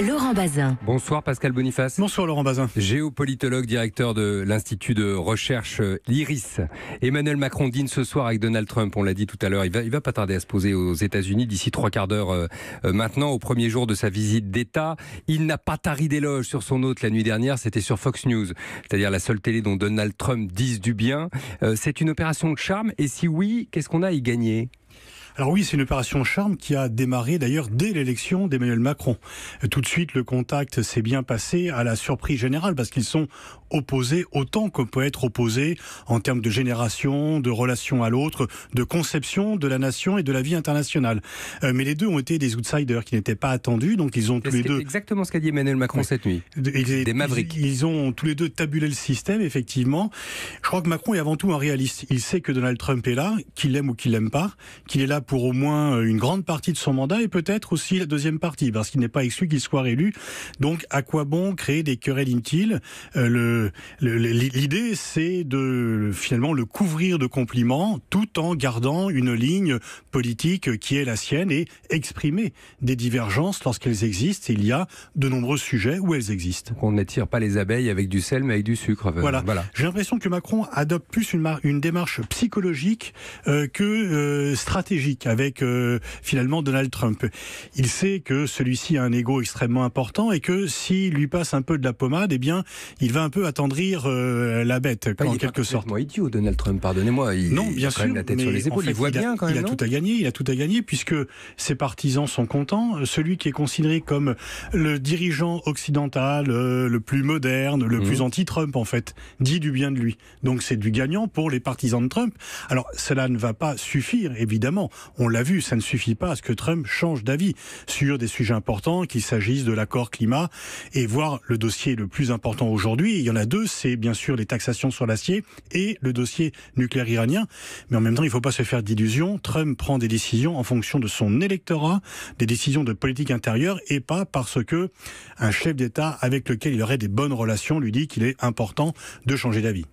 Laurent Bazin. Bonsoir Pascal Boniface. Bonsoir Laurent Bazin. Géopolitologue, directeur de l'Institut de recherche l'IRIS. Emmanuel Macron dîne ce soir avec Donald Trump, on l'a dit tout à l'heure. Il va pas tarder à se poser aux États-Unis d'ici 3/4 d'heure maintenant, au premier jour de sa visite d'État. Il n'a pas tari d'éloges sur son hôte la nuit dernière, c'était sur Fox News, c'est-à-dire la seule télé dont Donald Trump dise du bien. C'est une opération de charme, et si oui, qu'est-ce qu'on a à y gagner ? Alors oui, c'est une opération charme qui a démarré d'ailleurs dès l'élection d'Emmanuel Macron. Tout de suite, le contact s'est bien passé à la surprise générale parce qu'ils sont opposés autant qu'on peut être opposé en termes de génération, de relation à l'autre, de conception de la nation et de la vie internationale. Mais les deux ont été des outsiders qui n'étaient pas attendus, donc ils ont tous les deux... Exactement ce qu'a dit Emmanuel Macron cette nuit. Des mavericks. Ils ont tous les deux tabulé le système, effectivement. Je crois que Macron est avant tout un réaliste. Il sait que Donald Trump est là, qu'il l'aime ou qu'il l'aime pas, qu'il est là pour au moins une grande partie de son mandat et peut-être aussi la deuxième partie, parce qu'il n'est pas exclu qu'il soit réélu. Donc, à quoi bon créer des querelles inutiles ? L'idée, c'est de finalement le couvrir de compliments, tout en gardant une ligne politique qui est la sienne et exprimer des divergences lorsqu'elles existent. Et il y a de nombreux sujets où elles existent. Donc on n'attire pas les abeilles avec du sel, mais avec du sucre. Voilà. J'ai l'impression que Macron adopte plus une démarche psychologique que stratégique avec finalement Donald Trump. Il sait que celui-ci a un ego extrêmement important et que s'il lui passe un peu de la pommade, eh bien, il va un peu attendrir la bête, en quelque sorte. Il est idiot, Donald Trump, pardonnez-moi. Non, bien sûr, la tête sur les épaules. Il voit bien quand même. Il a tout à gagner. Il a tout à gagner puisque ses partisans sont contents. Celui qui est considéré comme le dirigeant occidental, le plus moderne, le plus anti-Trump en fait, dit du bien de lui. Donc c'est du gagnant pour les partisans de Trump. Alors cela ne va pas suffire, évidemment. On l'a vu, ça ne suffit pas à ce que Trump change d'avis sur des sujets importants, qu'il s'agisse de l'accord climat et voire le dossier le plus important aujourd'hui. Il y en a deux, c'est bien sûr les taxations sur l'acier et le dossier nucléaire iranien. Mais en même temps, il ne faut pas se faire d'illusions. Trump prend des décisions en fonction de son électorat, des décisions de politique intérieure et pas parce que un chef d'État avec lequel il aurait des bonnes relations lui dit qu'il est important de changer d'avis.